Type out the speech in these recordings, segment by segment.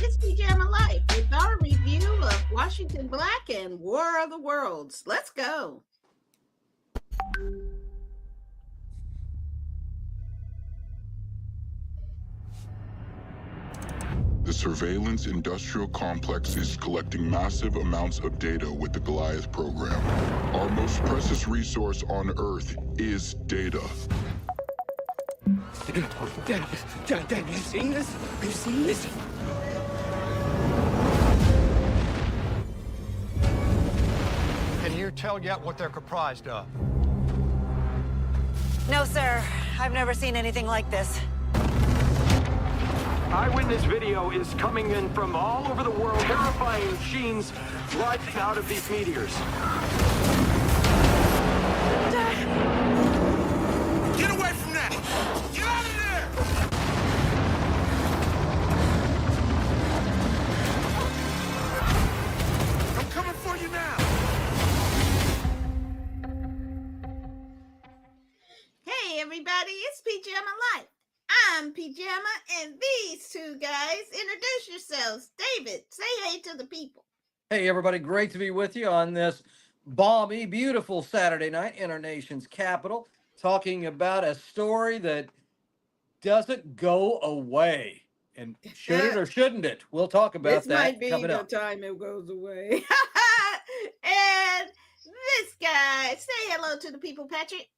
It's Pajama Life with our review of Washington Black and War of the Worlds. Let's go. The surveillance industrial complex is collecting massive amounts of data with the Goliath program. Our most precious resource on Earth is data. Dad, have you seen this? Have you seen this? Can you tell yet what they're comprised of? No, sir. I've never seen anything like this. Eyewitness video is coming in from all over the world. Terrifying machines rising out of these meteors. Get away from that! Get out of there! I'm coming for you now! Hey, everybody, it's Pajama Life. I'm Pajama, and these two guys, introduce yourselves. David, say hey to the people. Hey, everybody, great to be with you on this balmy, beautiful Saturday night in our nation's capital, talking about a story that doesn't go away. And should it or shouldn't it? We'll talk about This that might be coming the up. time it goes away. And this guy, say hello to the people, Patrick.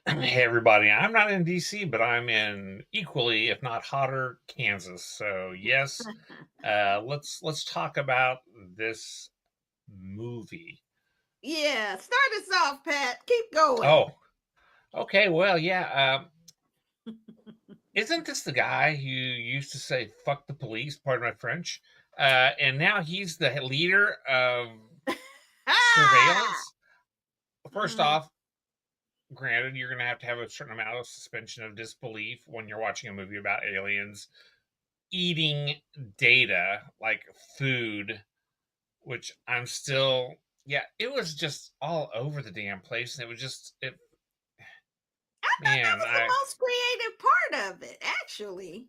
Hey everybody, I'm not in DC, but I'm in equally, if not hotter, Kansas. So yes, let's talk about this movie. Yeah, start us off, Pat. Keep going. Oh, okay. Well, yeah. Isn't this the guy who used to say "fuck the police"? Pardon my French. And now he's the leader of surveillance. First off, granted, you're going to have a certain amount of suspension of disbelief when you're watching a movie about aliens eating data like food, which I'm still, it was just all over the damn place. And it was just, I thought that was the most creative part of it, actually.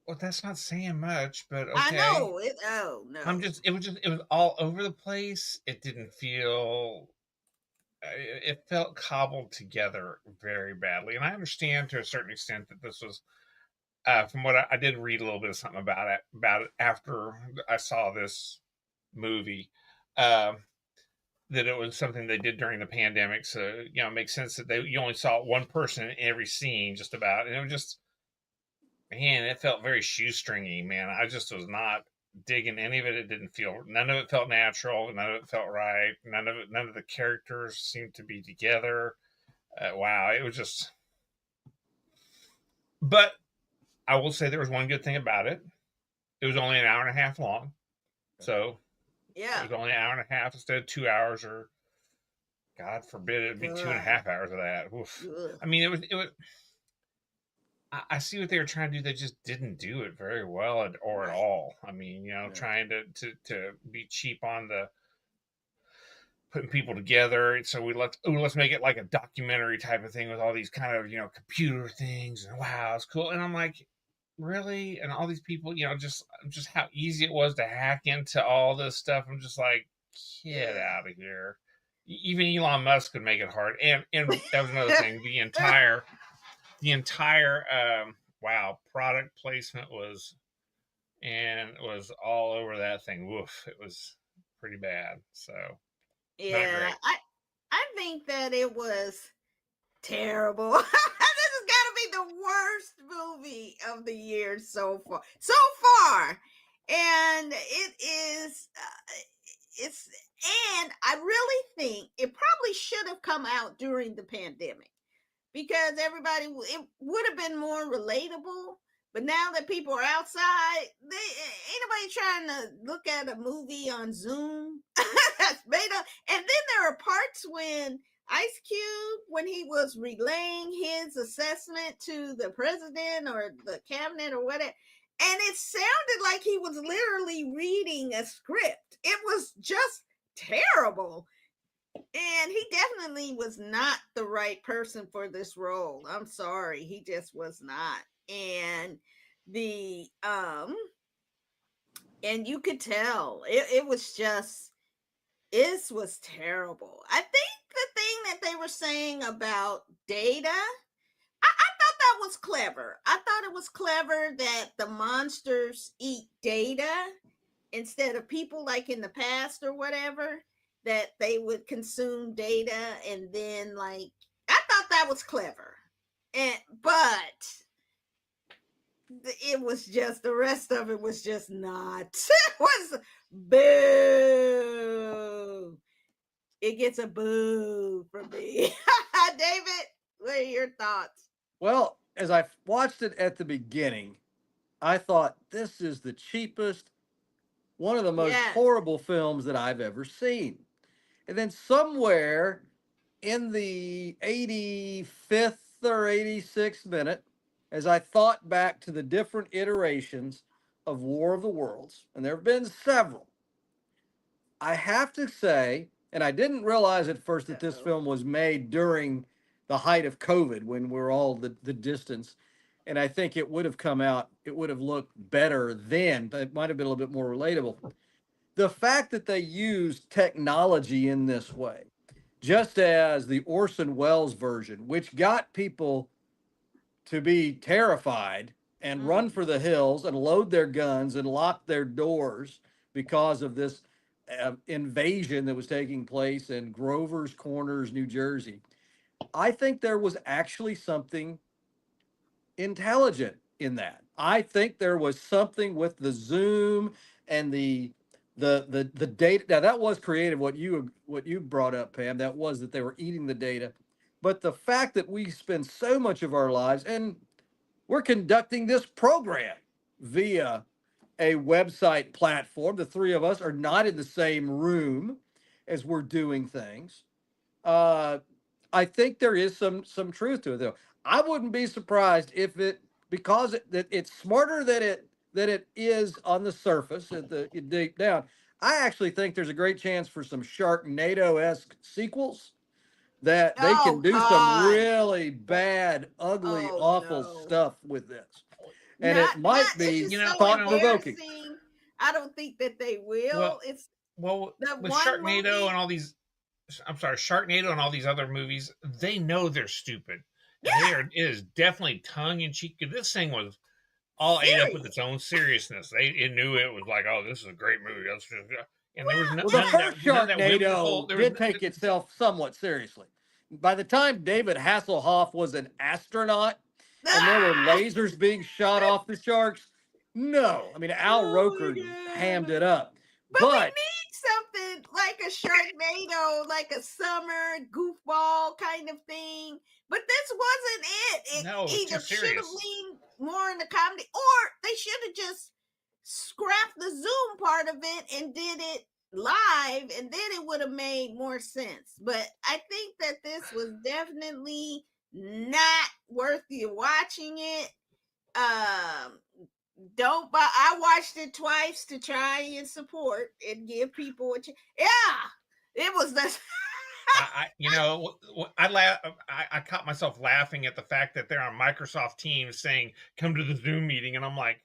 Well, that's not saying much, but okay. I know it. Oh no! It was all over the place. It didn't feel. It felt cobbled together very badly, and I understand to a certain extent that this was, from what I did read a little bit of something about it after I saw this movie, that it was something they did during the pandemic. So it makes sense that you only saw one person in every scene, just about, and it was just, man, it felt very shoestringy. Man, I just was not digging any of it. It didn't feel, none of it felt natural, none of it felt right, none of the characters seemed to be together. Wow, it was just, but I will say there was one good thing about it. It was only an hour and a half long, so yeah, it was only an hour and a half instead of 2 hours, or God forbid it'd be 2.5 hours of that. Oof. I mean, it was I see what they were trying to do. They just didn't do it very well or at all. I mean, trying to be cheap on the putting people together. So let's make it like a documentary type of thing with all these kind of, computer things. And wow, it's cool. And I'm like, really? And all these people, just how easy it was to hack into all this stuff. I'm just like, get out of here. Even Elon Musk could make it hard. And that was another thing. The entire product placement was all over that thing. Woof, it was pretty bad. So yeah, I think that it was terrible. This has got to be the worst movie of the year so far, and it is. And I really think it probably should have come out during the pandemic, because it would have been more relatable. But now that people are outside, ain't nobody trying to look at a movie on Zoom. That's made up. And then there are parts when Ice Cube, when he was relaying his assessment to the president or the cabinet or whatever, and it sounded like he was literally reading a script. It was just terrible. And he definitely was not the right person for this role. I'm sorry. He just was not. And the And you could tell it was just, it was terrible. I think the thing that they were saying about data, I thought that was clever. I thought it was clever that the monsters eat data instead of people, like in the past or whatever, that they would consume data and then, like, I thought that was clever. But it was just, the rest of it was just not. It was boo. It gets a boo from me. David, what are your thoughts? Well, as I watched it at the beginning, I thought this is the cheapest, one of the most Yes. horrible films that I've ever seen. And then somewhere in the 85th or 86th minute, as I thought back to the different iterations of War of the Worlds, and there have been several, I have to say, and I didn't realize at first that this Uh-oh. film was made during the height of COVID when we're all the distance. And I think it would have come out, it would have looked better then, but it might have been a little bit more relatable. The fact that they used technology in this way, just as the Orson Welles version, which got people to be terrified and run for the hills and load their guns and lock their doors because of this invasion that was taking place in Grover's Corners, New Jersey. I think there was actually something intelligent in that. I think there was something with the Zoom and the data. Now that was creative. What you brought up, Pam, that was that they were eating the data, but the fact that we spend so much of our lives, and we're conducting this program via a website platform. The three of us are not in the same room as we're doing things. Uh, I think there is some truth to it, though. I wouldn't be surprised if it, because that it's smarter than it is on the surface at the deep down. I actually think there's a great chance for some Sharknado-esque sequels that they can Oh do some God. really bad, ugly, Oh awful no. stuff with this. And it Not, might it's be just You know, so you know. thought-provoking. embarrassing. I don't think that they will. Well, It's well, the with one Sharknado and movie. all these, I'm sorry, Sharknado and all these other movies, they know they're stupid, and they Yeah, are. It is definitely tongue in cheek. This thing was all ate up with serious. its own seriousness. It knew it was like, oh, this is a great movie. And there was Well, Well, the none of that, first none of that whimsical. Sharknado There was did take itself somewhat seriously. By the time David Hasselhoff was an astronaut and there were ah! lasers being shot off the sharks, no. I mean, Al Oh Roker my hammed God. it up. But we But need something like a Sharknado, like a summer goofball kind of thing. But this wasn't it. It no, it was too either should have serious. leaned more into comedy, or they should have just scrapped the Zoom part of it and did it live, and then it would have made more sense. But I think that this was definitely not worth you watching it. Um, don't buy. I watched it twice to try and support and give people what you. Yeah, it was the. You know, I caught myself laughing at the fact that they're on Microsoft Teams saying, "Come to the Zoom meeting," and I'm like,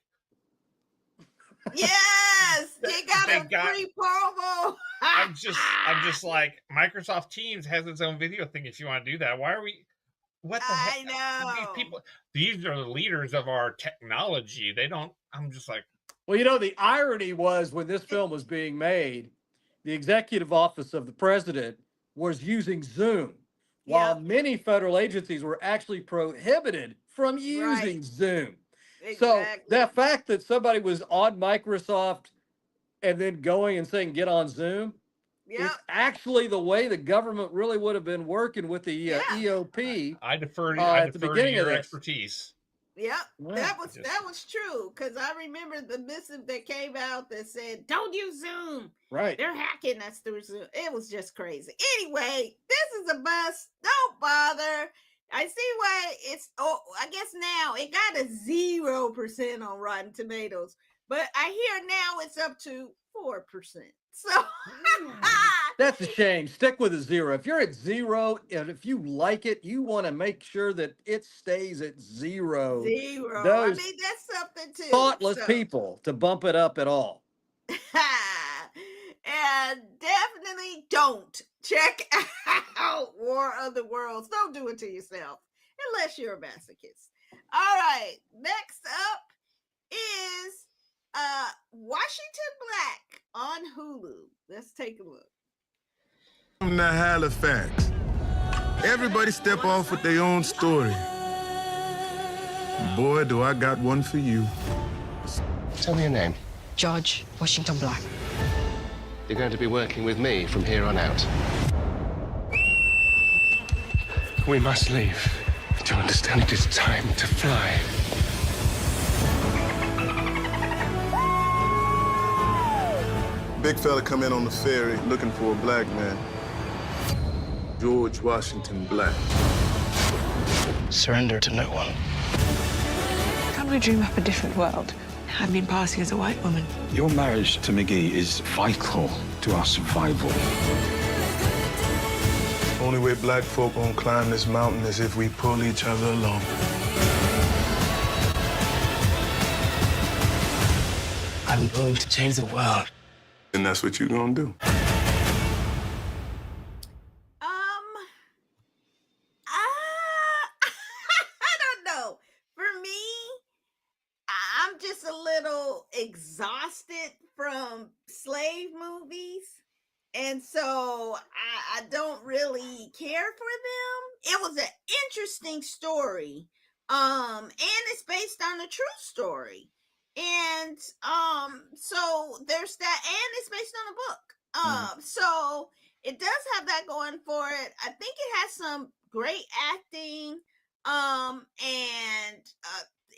Yes, you got they a got. free promo. I'm just like, Microsoft Teams has its own video thing. If you want to do that, why are we? What the heck? I These know. people, these are the leaders of our technology. They don't. I'm just like, well, the irony was when this film was being made, the executive office of the president was using Zoom, while Yep. many federal agencies were actually prohibited from Right. using Zoom. So the Exactly. fact that somebody was on Microsoft and then going and saying, get on Zoom, Yep. is actually the way the government really would have been working with the Yeah. EOP I at the defer to beginning of your this. expertise. Yep, Yeah. Just that was true, because I remember the missive that came out that said, "Don't use Zoom. Right. They're hacking us through Zoom." It was just crazy. Anyway, this is a bust. Don't bother. I see why it's. Oh, I guess now it got a 0% on Rotten Tomatoes, but I hear now it's up to 4%. So That's a shame. Stick with a zero. If you're at zero, and if you like it, you want to make sure that it stays at zero. 0. I Those mean, that's something too. thoughtless So people to bump it up at all. And definitely don't check out War of the Worlds. Don't do it to yourself unless you're a masochist. All right, next up is Washington Black on Hulu. Let's take a look. From the Halifax. Everybody step off with their own story. Boy, do I got one for you. Tell me your name. George Washington Black. You're going to be working with me from here on out. We must leave. Do you understand? It is time to fly. Big fella come in on the ferry looking for a black man. George Washington Black. Surrender to no one. Can't we dream up a different world? I've been passing as a white woman. Your marriage to McGee is vital to our survival. Only way black folk gonna climb this mountain is if we pull each other along. I'm going to change the world. And that's what you gonna do. I don't know. For me, I'm just a little exhausted from slave movies. And so I don't really care for them. It was an interesting story. And it's based on a true story. And so there's that, and it's based on a book. So it does have that going for it. I think it has some great acting and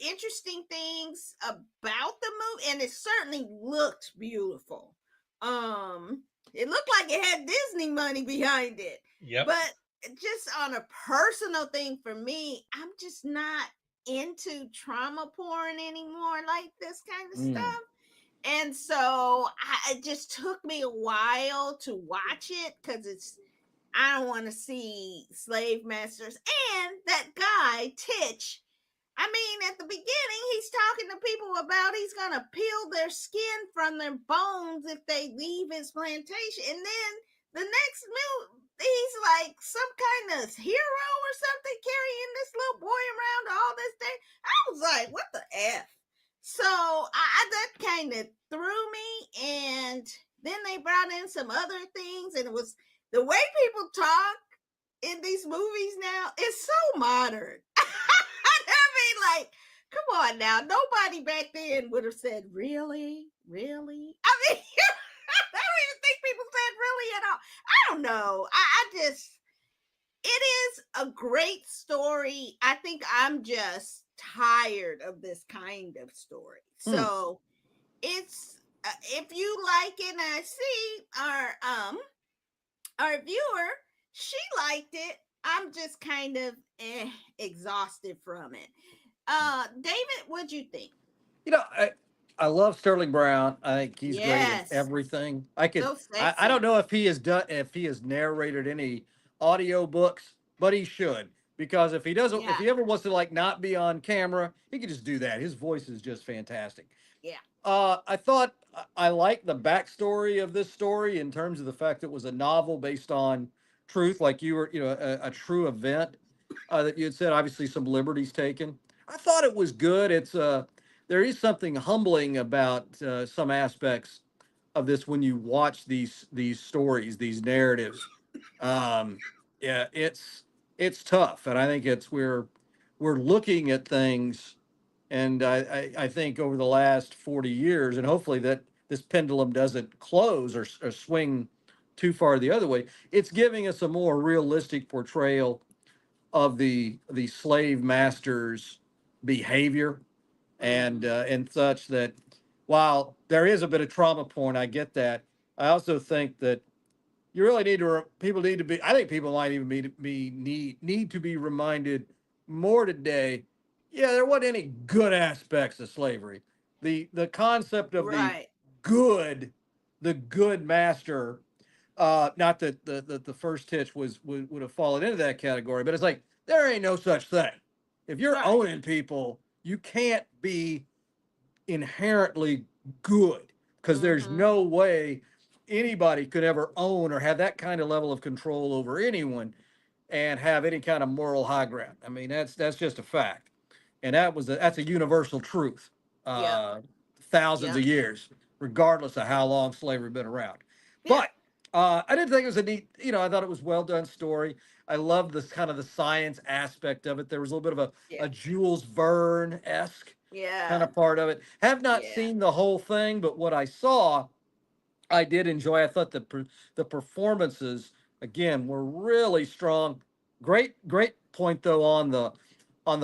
interesting things about the movie, and it certainly looked beautiful. It looked like it had Disney money behind it. Yep. But just on a personal thing for me, I'm just not into trauma porn anymore, like this kind of stuff. And so it just took me a while to watch it because I don't want to see slave masters. And that guy, Titch, I mean, at the beginning, he's talking to people about he's going to peel their skin from their bones if they leave his plantation. And then the next move, he's like some kind of hero or something, carrying this little boy around all this day. I was like, what the F? So that kind of threw me. And then they brought in some other things. And it was the way people talk in these movies now is so modern. I mean, like, come on now. Nobody back then would have said, really? Really? I mean, I don't even think people said really at all. I don't know. It is a great story. I think I'm just tired of this kind of story. So it's, if you like it, and I see our viewer, she liked it. I'm just kind of exhausted from it. David, what'd you think? You know, I love Sterling Brown. I think he's great in Yes. everything. So I don't know if he has narrated any audio books, but he should, because if he doesn't, if he ever wants to like not be on camera, he can just do that. His voice is just fantastic. Yeah. I thought I liked the backstory of this story in terms of the fact that it was a novel based on truth, like you were, a true event that you had said. Obviously, some liberties taken. I thought it was good. It's there is something humbling about some aspects of this when you watch these stories, these narratives. Yeah, it's tough, and I think we're looking at things, and I think over the last 40 years, and hopefully that this pendulum doesn't close or swing too far the other way. It's giving us a more realistic portrayal of the slave masters' behavior and such, that while there is a bit of trauma porn, I get that. I also think that you really need to people need to be. I think people might even need to be reminded more today. Yeah, there wasn't any good aspects of slavery. The concept of the good master. Not that the first Titch would have fallen into that category, but it's like there ain't no such thing. If you're owning people, you can't be inherently good. because there's Mm-hmm. no way anybody could ever own or have that kind of level of control over anyone and have any kind of moral high ground. I mean, that's just a fact, and that's a universal truth. Yeah. Uh, Thousands Yeah. of years, regardless of how long slavery been around. Yeah. But I didn't think it was a neat. I thought it was well done story. I love this kind of the science aspect of it. There was a little bit of Yeah. a Jules Verne esque kind Yeah. of part of it. Have not Yeah. seen the whole thing, but what I saw, I did enjoy. I thought the performances again were really strong. Great point though on the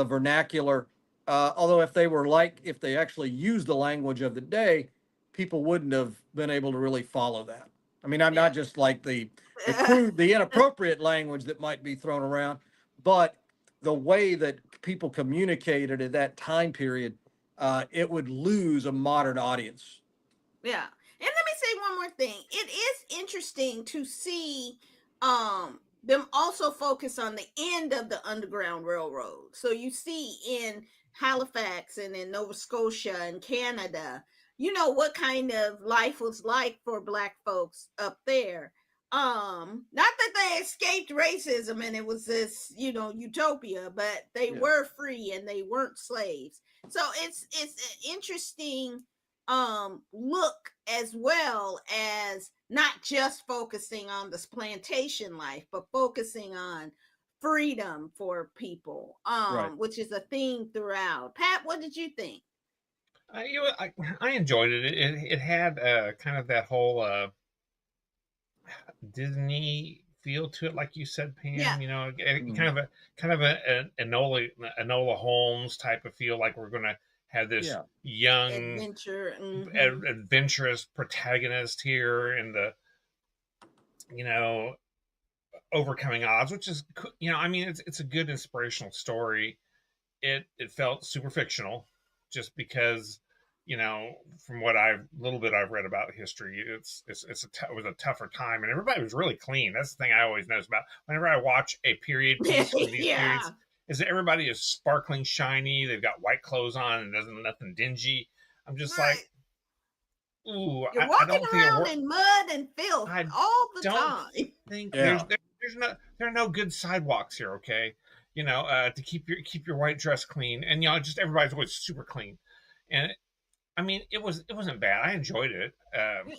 vernacular. Although if they actually used the language of the day, people wouldn't have been able to really follow that. I mean, I'm Yeah. not just like the crude, the inappropriate language that might be thrown around, but the way that people communicated at that time period, it would lose a modern audience. Yeah. And let me say one more thing. It is interesting to see them also focus on the end of the Underground Railroad. So you see in Halifax and in Nova Scotia and Canada, what kind of life was like for black folks up there. Not that they escaped racism and it was this, utopia, but they Yeah. were free and they weren't slaves. So it's an interesting look, as well as not just focusing on this plantation life, but focusing on freedom for people, Right. which is a theme throughout. Pat, what did you think? I enjoyed it. It had kind of that whole Disney feel to it, like you said, Yeah. Pam. Mhm. Kind of a Enola Holmes type of feel, like we're gonna have this Yeah. young, Adventure. Mm-hmm. adventurous protagonist here in the you know overcoming odds, which is I mean it's a good inspirational story. It felt super fictional, just because from what I've read about history, it was a tougher time, and everybody was really clean. That's the thing I always notice about whenever I watch a period piece from these Yeah. periods, is that everybody is sparkling shiny. They've got white clothes on and doesn't nothing dingy. I'm just like, Right. ooh, You're I walking don't think it around worked. in mud and filth I all the don't time. think Yeah. there are no good sidewalks here. Okay, to keep your white dress clean, and just everybody's always super clean, and I mean it wasn't bad. I enjoyed it. And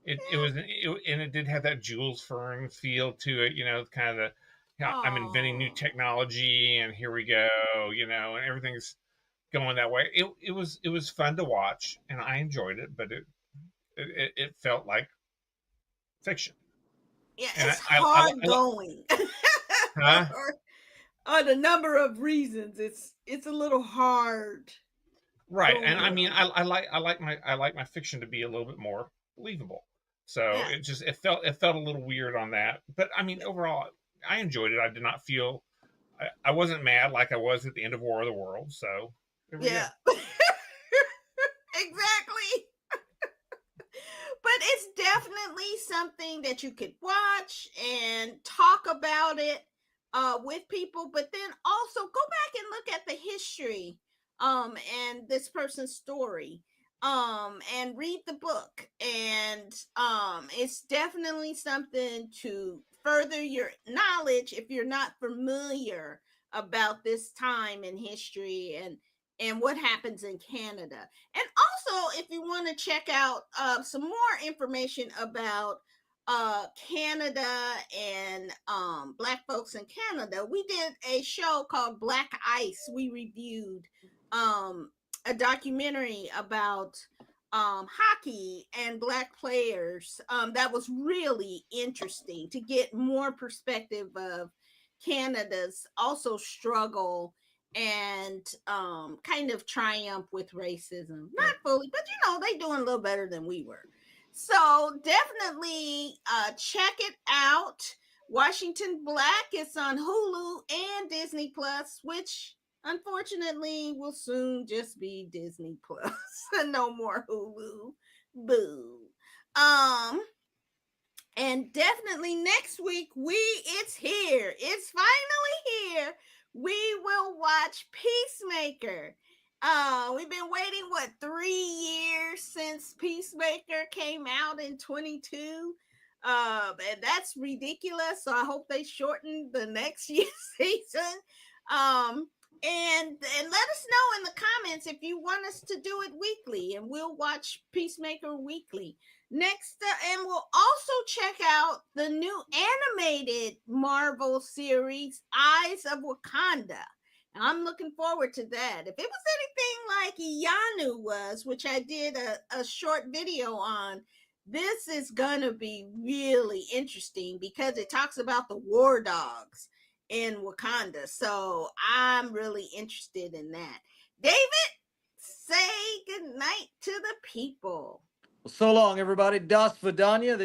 it did have that Jules Verne feel to it. Kind of the I'm inventing new Oh. technology, and here we go. And everything's going that way. It was fun to watch, and I enjoyed it, but it felt like fiction. Yeah, And it's hard going. huh? On a number of reasons, it's a little hard Right, and I going. mean, I like my fiction to be a little bit more believable. So Yeah. it felt a little weird on that, but I mean, overall, I enjoyed it. I did not feel I wasn't mad like I was at the end of War of the Worlds. So there we go. Yeah. Exactly. But it's definitely something that you could watch and talk about it with people, but then also go back and look at the history and this person's story and read the book. And it's definitely something to further your knowledge if you're not familiar about this time in history and what happens in Canada. And also, if you want to check out some more information about Canada and Black folks in Canada, we did a show called Black Ice. We reviewed a documentary about hockey and Black players. That was really interesting to get more perspective of Canada's also struggle and kind of triumph with racism. Not fully, but they doing a little better than we were. So definitely check it out. Washington Black is on Hulu and Disney Plus, which unfortunately will soon just be Disney Plus. No more Hulu. Boo. And definitely next week it's here. It's finally here. We will watch Peacemaker. We've been waiting, 3 years since Peacemaker came out in 22. And that's ridiculous. So I hope they shorten the next year's season. And let us know in the comments if you want us to do it weekly, and we'll watch Peacemaker weekly. Next, and we'll also check out the new animated Marvel series, Eyes of Wakanda. I'm looking forward to that. If it was anything like Ianu was, which I did a short video on, this is gonna be really interesting because it talks about the war dogs in Wakanda. So I'm really interested in that. David, say goodnight to the people. Well, so long, everybody. Das Vidanya.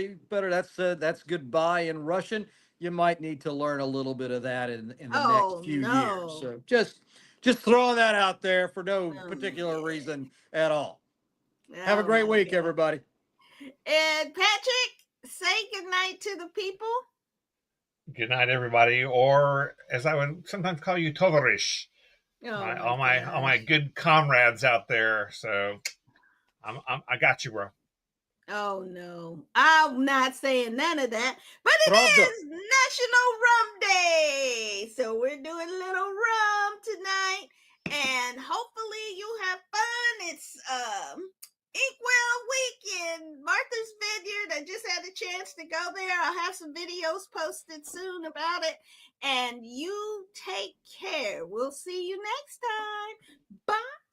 That's goodbye in Russian. You might need to learn a little bit of that in the next few years. So just throwing that out there for no particular reason at all. Have a great week, everybody. And Patrick, say goodnight to the people. Good night, everybody, or as I would sometimes call you, Tovarish. All my good comrades out there. So I got you, bro. Oh no, I'm not saying none of that. But it is National Rum Day, so we're doing a little rum tonight, and hopefully you have fun. It's Inkwell Week in Martha's Vineyard. I just had a chance to go there. I'll have some videos posted soon about it. And you take care. We'll see you next time. Bye.